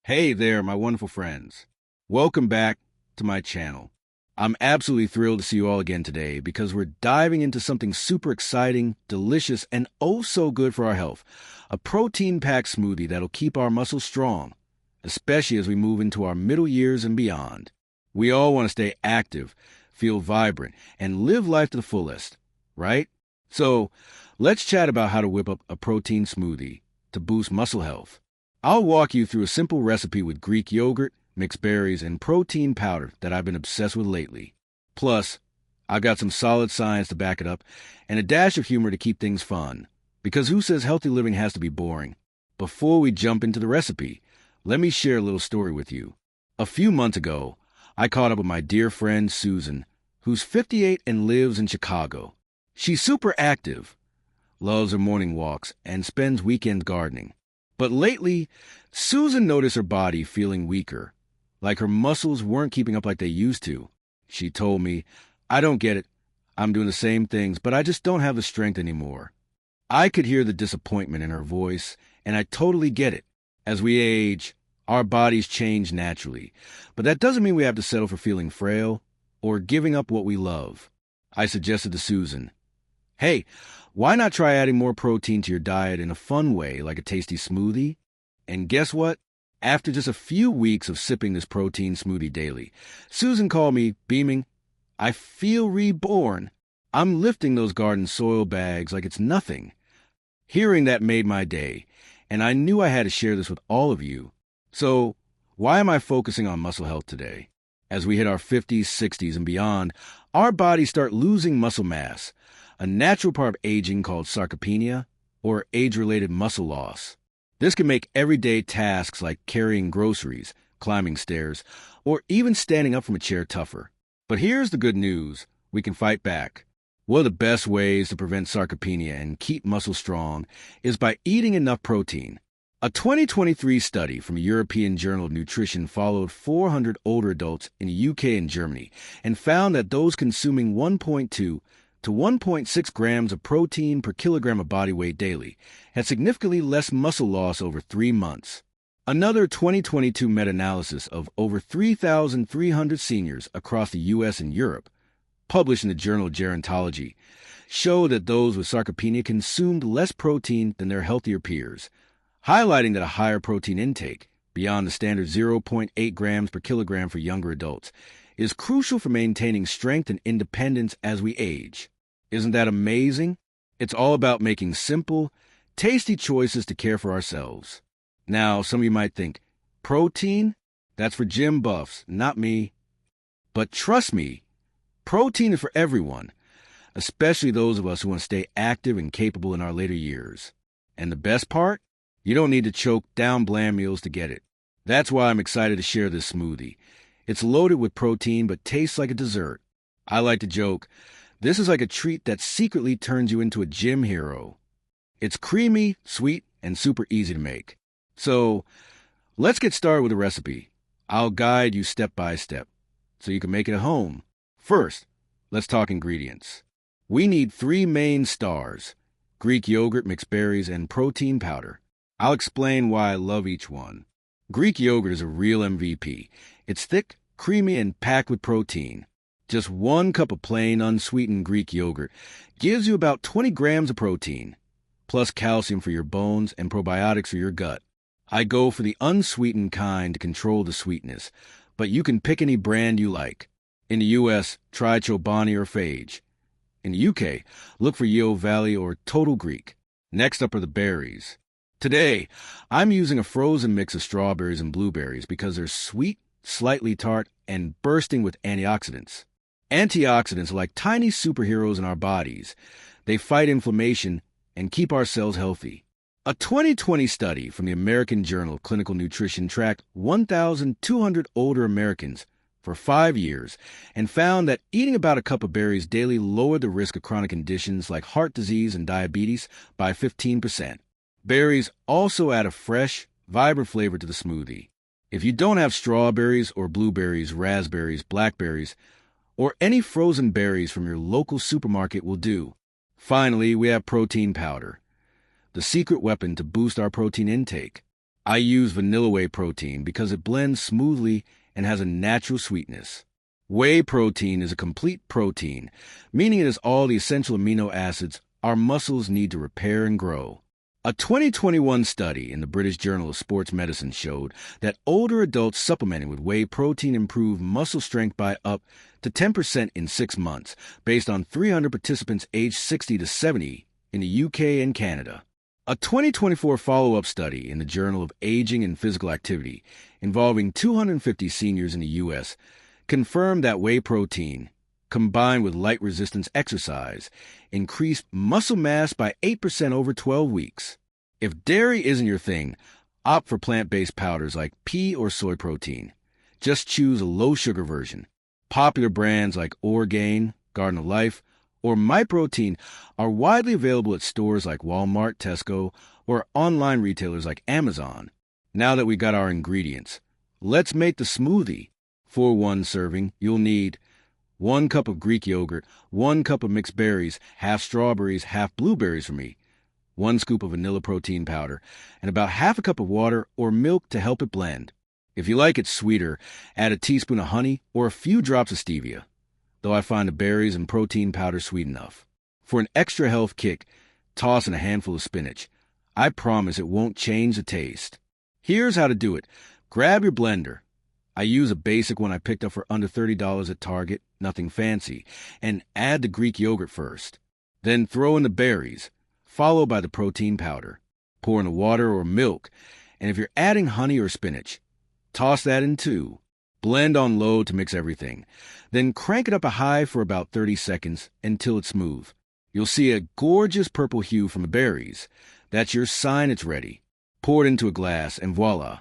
Hey there, my wonderful friends. Welcome back to my channel. I'm absolutely thrilled to see you all again today because we're diving into something super exciting, delicious, and oh so good for our health. A protein-packed smoothie that'll keep our muscles strong, especially as we move into our middle years and beyond. We all want to stay active, feel vibrant, and live life to the fullest, right? So, let's chat about how to whip up a protein smoothie to boost muscle health. I'll walk you through a simple recipe with Greek yogurt, mixed berries, and protein powder that I've been obsessed with lately. Plus, I've got some solid science to back it up and a dash of humor to keep things fun. Because who says healthy living has to be boring? Before we jump into the recipe, let me share a little story with you. A few months ago, I caught up with my dear friend Susan, who's 58 and lives in Chicago. She's super active, loves her morning walks, and spends weekends gardening. But lately, Susan noticed her body feeling weaker, like her muscles weren't keeping up like they used to. She told me, "I don't get it. I'm doing the same things, but I just don't have the strength anymore." I could hear the disappointment in her voice, and I totally get it. As we age, our bodies change naturally, but that doesn't mean we have to settle for feeling frail or giving up what we love. I suggested to Susan, "Hey, why not try adding more protein to your diet in a fun way, like a tasty smoothie?" And guess what? After just a few weeks of sipping this protein smoothie daily, Susan called me, beaming, "I feel reborn. I'm lifting those garden soil bags like it's nothing." Hearing that made my day, and I knew I had to share this with all of you. So, why am I focusing on muscle health today? As we hit our 50s, 60s, and beyond, our bodies start losing muscle mass, a natural part of aging called sarcopenia, or age-related muscle loss. This can make everyday tasks like carrying groceries, climbing stairs, or even standing up from a chair tougher. But here's the good news: we can fight back. One of the best ways to prevent sarcopenia and keep muscles strong is by eating enough protein. A 2023 study from the European Journal of Nutrition followed 400 older adults in the UK and Germany and found that those consuming 1.2 to 1.6 grams of protein per kilogram of body weight daily had significantly less muscle loss over 3 months. Another 2022 meta-analysis of over 3,300 seniors across the U.S. and Europe, published in the Journal of Gerontology, showed that those with sarcopenia consumed less protein than their healthier peers, highlighting that a higher protein intake, beyond the standard 0.8 grams per kilogram for younger adults, is crucial for maintaining strength and independence as we age. Isn't that amazing? It's all about making simple, tasty choices to care for ourselves. Now, some of you might think, protein? That's for gym buffs, not me. But trust me, protein is for everyone, especially those of us who want to stay active and capable in our later years. And the best part? You don't need to choke down bland meals to get it. That's why I'm excited to share this smoothie. It's loaded with protein but tastes like a dessert. I like to joke, this is like a treat that secretly turns you into a gym hero. It's creamy, sweet, and super easy to make. So, let's get started with the recipe. I'll guide you step by step so you can make it at home. First, let's talk ingredients. We need 3 main stars: Greek yogurt, mixed berries, and protein powder. I'll explain why I love each one. Greek yogurt is a real MVP. It's thick, creamy, and packed with protein. Just 1 cup of plain, unsweetened Greek yogurt gives you about 20 grams of protein, plus calcium for your bones and probiotics for your gut. I go for the unsweetened kind to control the sweetness, but you can pick any brand you like. In the U.S., try Chobani or Phage. In the U.K., look for Yeo Valley or Total Greek. Next up are the berries. Today, I'm using a frozen mix of strawberries and blueberries because they're sweet, slightly tart, and bursting with antioxidants. Antioxidants are like tiny superheroes in our bodies. They fight inflammation and keep our cells healthy. A 2020 study from the American Journal of Clinical Nutrition tracked 1,200 older Americans for 5 years and found that eating about a cup of berries daily lowered the risk of chronic conditions like heart disease and diabetes by 15%. Berries also add a fresh, vibrant flavor to the smoothie. If you don't have strawberries or blueberries, raspberries, blackberries, or any frozen berries from your local supermarket will do. Finally, we have protein powder, the secret weapon to boost our protein intake. I use vanilla whey protein because it blends smoothly and has a natural sweetness. Whey protein is a complete protein, meaning it has all the essential amino acids our muscles need to repair and grow. A 2021 study in the British Journal of Sports Medicine showed that older adults supplementing with whey protein improved muscle strength by up to 10% in 6 months, based on 300 participants aged 60 to 70 in the UK and Canada. A 2024 follow-up study in the Journal of Aging and Physical Activity involving 250 seniors in the U.S. confirmed that whey protein, combined with light resistance exercise, increased muscle mass by 8% over 12 weeks. If dairy isn't your thing, opt for plant-based powders like pea or soy protein. Just choose a low-sugar version. Popular brands like Orgain, Garden of Life, or MyProtein are widely available at stores like Walmart, Tesco, or online retailers like Amazon. Now that we got our ingredients, let's make the smoothie. For one serving, you'll need 1 cup of Greek yogurt, 1 cup of mixed berries, half strawberries, half blueberries for me, 1 scoop of vanilla protein powder, and about half a cup of water or milk to help it blend. If you like it sweeter, add a teaspoon of honey or a few drops of stevia, though I find the berries and protein powder sweet enough. For an extra health kick, toss in a handful of spinach. I promise it won't change the taste. Here's how to do it. Grab your blender. I use a basic one I picked up for under $30 at Target, nothing fancy, and add the Greek yogurt first. Then throw in the berries, followed by the protein powder. Pour in the water or milk, and if you're adding honey or spinach, toss that in too. Blend on low to mix everything. Then crank it up a high for about 30 seconds until it's smooth. You'll see a gorgeous purple hue from the berries. That's your sign it's ready. Pour it into a glass, and voila.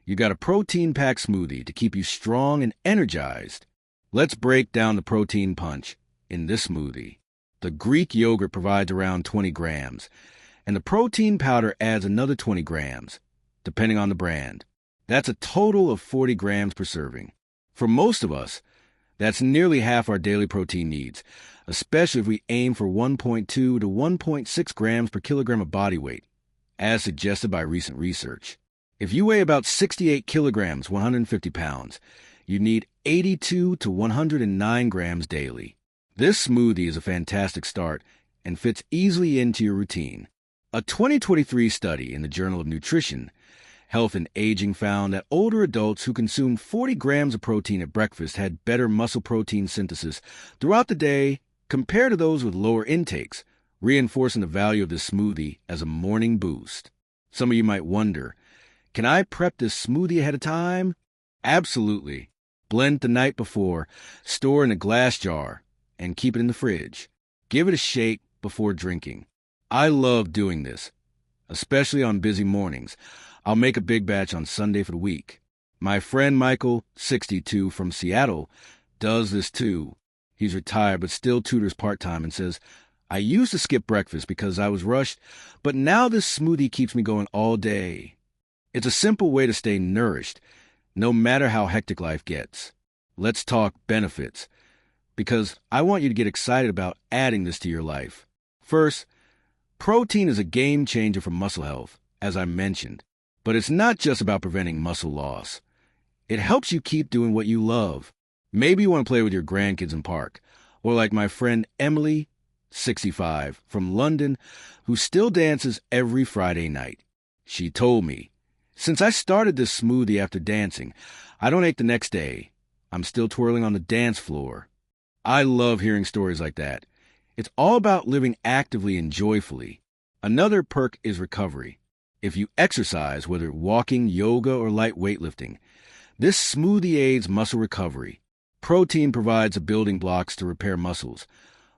You got a protein-packed smoothie to keep you strong and energized. Let's break down the protein punch in this smoothie. The Greek yogurt provides around 20 grams, and the protein powder adds another 20 grams, depending on the brand. That's a total of 40 grams per serving. For most of us, that's nearly half our daily protein needs, especially if we aim for 1.2 to 1.6 grams per kilogram of body weight, as suggested by recent research. If you weigh about 68 kilograms, 150 pounds, you need 82 to 109 grams daily. This smoothie is a fantastic start and fits easily into your routine. A 2023 study in the Journal of Nutrition, Health and Aging found that older adults who consumed 40 grams of protein at breakfast had better muscle protein synthesis throughout the day compared to those with lower intakes, reinforcing the value of this smoothie as a morning boost. Some of you might wonder, can I prep this smoothie ahead of time? Absolutely. Blend the night before, store in a glass jar, and keep it in the fridge. Give it a shake before drinking. I love doing this, especially on busy mornings. I'll make a big batch on Sunday for the week. My friend Michael, 62, from Seattle, does this too. He's retired but still tutors part-time and says, I used to skip breakfast because I was rushed, but now this smoothie keeps me going all day. It's a simple way to stay nourished, no matter how hectic life gets. Let's talk benefits, because I want you to get excited about adding this to your life. First, protein is a game changer for muscle health, as I mentioned, but it's not just about preventing muscle loss. It helps you keep doing what you love. Maybe you want to play with your grandkids in park, or like my friend Emily, 65, from London, who still dances every Friday night. She told me, since I started this smoothie after dancing, I don't ache the next day. I'm still twirling on the dance floor. I love hearing stories like that. It's all about living actively and joyfully. Another perk is recovery. If you exercise, whether walking, yoga, or light weightlifting, this smoothie aids muscle recovery. Protein provides the building blocks to repair muscles,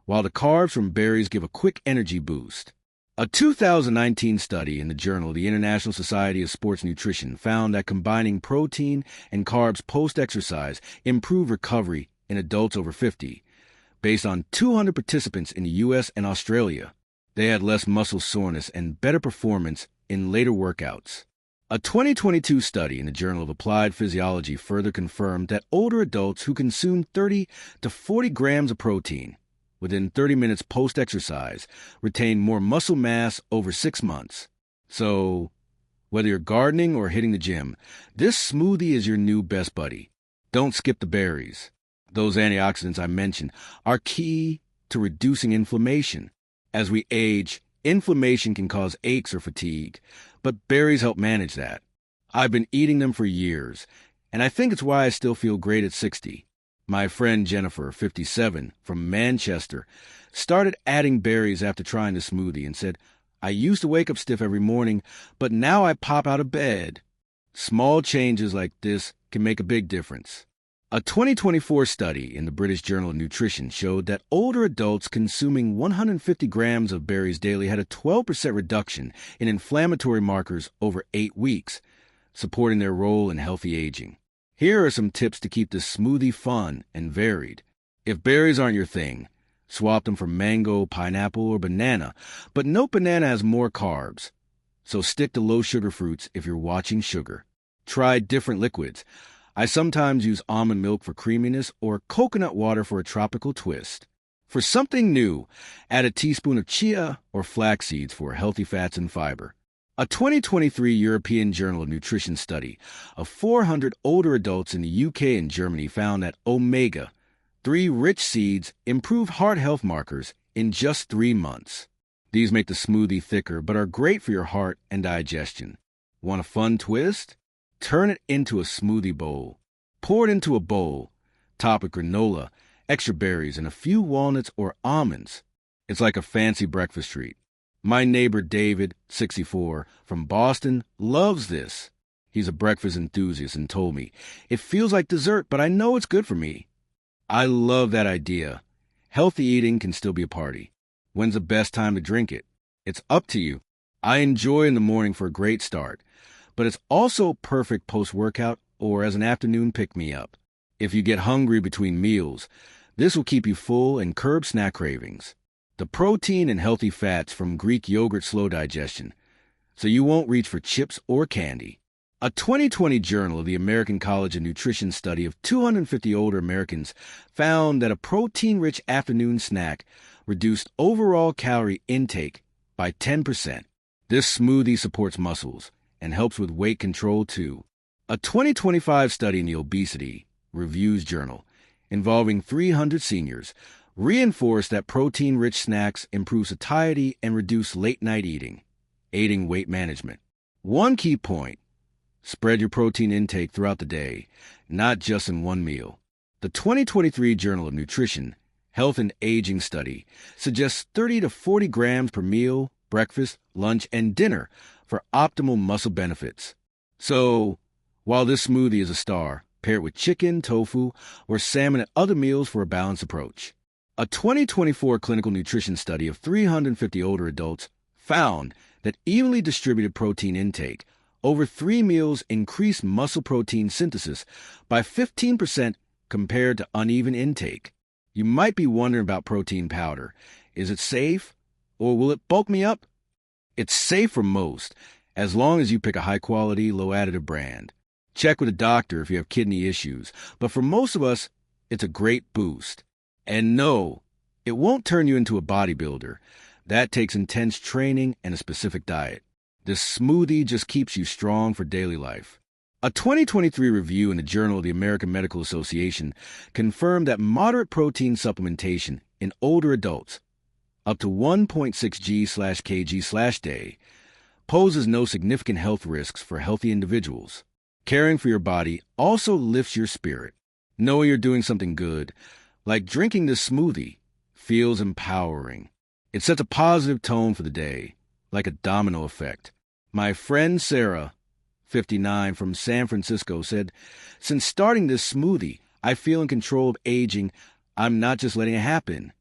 while the carbs from berries give a quick energy boost. A 2019 study in the Journal of the International Society of Sports Nutrition found that combining protein and carbs post-exercise improved recovery in adults over 50. Based on 200 participants in the U.S. and Australia, they had less muscle soreness and better performance in later workouts. A 2022 study in the Journal of Applied Physiology further confirmed that older adults who consumed 30 to 40 grams of protein within 30 minutes post-exercise retained more muscle mass over 6 months. So, Whether you're gardening or hitting the gym, this smoothie is your new best buddy. Don't skip the berries. Those antioxidants I mentioned are key to reducing inflammation. As we age, inflammation can cause aches or fatigue, but berries help manage that. I've been eating them for years, and I think it's why I still feel great at 60. My friend Jennifer, 57, from Manchester, started adding berries after trying the smoothie and said, "I used to wake up stiff every morning, but now I pop out of bed." Small changes like this can make a big difference. A 2024 study in the British Journal of Nutrition showed that older adults consuming 150 grams of berries daily had a 12% reduction in inflammatory markers over 8 weeks, supporting their role in healthy aging. Here are some tips to keep this smoothie fun and varied. If berries aren't your thing, swap them for mango, pineapple, or banana, but note banana has more carbs, so stick to low-sugar fruits if you're watching sugar. Try different liquids. I sometimes use almond milk for creaminess or coconut water for a tropical twist. For something new, add a teaspoon of chia or flax seeds for healthy fats and fiber. A 2023 European Journal of Nutrition study of 400 older adults in the UK and Germany found that omega-3 rich seeds improve heart health markers in just 3 months. These make the smoothie thicker but are great for your heart and digestion. Want a fun twist? Turn it into a smoothie bowl. Pour it into a bowl, top with granola, extra berries, and a few walnuts or almonds. It's like a fancy breakfast treat. My neighbor David, 64, from Boston, loves this. He's a breakfast enthusiast and told me, "It feels like dessert, but I know it's good for me." I love that idea. Healthy eating can still be a party. When's the best time to drink it? It's up to you. I enjoy in the morning for a great start, but it's also perfect post-workout or as an afternoon pick-me-up. If you get hungry between meals, this will keep you full and curb snack cravings. The protein and healthy fats from Greek yogurt slow digestion, so you won't reach for chips or candy. A 2020 Journal of the American College of Nutrition study of 250 older Americans found that a protein-rich afternoon snack reduced overall calorie intake by 10%. This smoothie supports muscles and helps with weight control too. A 2025 study in the Obesity Reviews Journal involving 300 seniors reinforced that protein-rich snacks improve satiety and reduce late-night eating, aiding weight management. One key point: spread your protein intake throughout the day, not just in one meal. The 2023 Journal of Nutrition Health and Aging study suggests 30 to 40 grams per meal, breakfast, lunch, and dinner for optimal muscle benefits. So, while this smoothie is a star, pair it with chicken, tofu, or salmon at other meals for a balanced approach. A 2024 clinical nutrition study of 350 older adults found that evenly distributed protein intake over 3 meals increased muscle protein synthesis by 15% compared to uneven intake. You might be wondering about protein powder. Is it safe, or will it bulk me up? It's safe for most, as long as you pick a high-quality, low-additive brand. Check with a doctor if you have kidney issues, but for most of us, it's a great boost. And no, it won't turn you into a bodybuilder. That takes intense training and a specific diet. This smoothie just keeps you strong for daily life. A 2023 review in the Journal of the American Medical Association confirmed that moderate protein supplementation in older adults, up to 1.6 g/kg/day, poses no significant health risks for healthy individuals. Caring for your body also lifts your spirit. Knowing you're doing something good, like drinking this smoothie, feels empowering. It sets a positive tone for the day, like a domino effect. My friend Sarah, 59, from San Francisco, said, "Since starting this smoothie, I feel in control of aging. I'm not just letting it happen."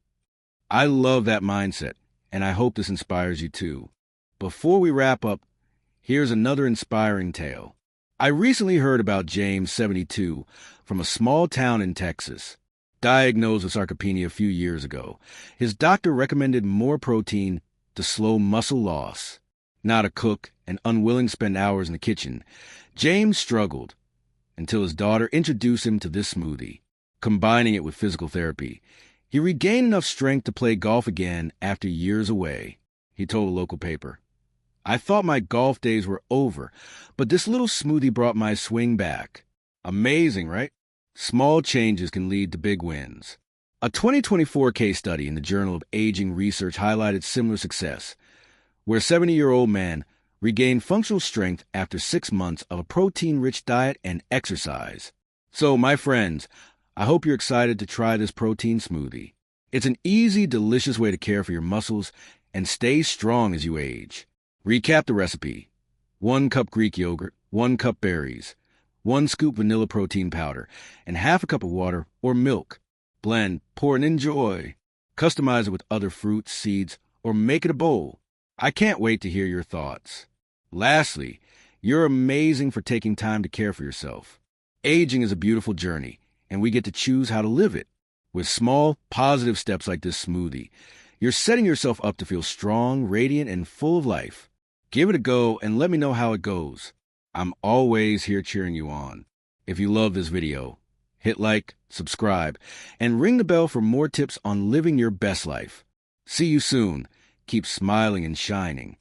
I love that mindset, and I hope this inspires you too. Before we wrap up, here's another inspiring tale. I recently heard about James, 72, from a small town in Texas. Diagnosed with sarcopenia a few years ago, his doctor recommended more protein to slow muscle loss. Not a cook and unwilling to spend hours in the kitchen, James struggled until his daughter introduced him to this smoothie. Combining it with physical therapy, he regained enough strength to play golf again after years away, he told a local paper. I thought my golf days were over, but this little smoothie brought my swing back. Amazing, right? Small changes can lead to big wins. A 2024 case study in the Journal of Aging Research highlighted similar success, where a 70-year-old man regained functional strength after 6 months of a protein-rich diet and exercise. So, my friends, I hope you're excited to try this protein smoothie. It's an easy, delicious way to care for your muscles and stay strong as you age. Recap the recipe. 1 cup Greek yogurt, 1 cup berries, 1 scoop vanilla protein powder, and half a cup of water or milk. Blend, pour, and enjoy. Customize it with other fruits, seeds, or make it a bowl. I can't wait to hear your thoughts. Lastly, you're amazing for taking time to care for yourself. Aging is a beautiful journey, and we get to choose how to live it. With small, positive steps like this smoothie, you're setting yourself up to feel strong, radiant, and full of life. Give it a go and let me know how it goes. I'm always here cheering you on. If you love this video, hit like, subscribe, and ring the bell for more tips on living your best life. See you soon. Keep smiling and shining.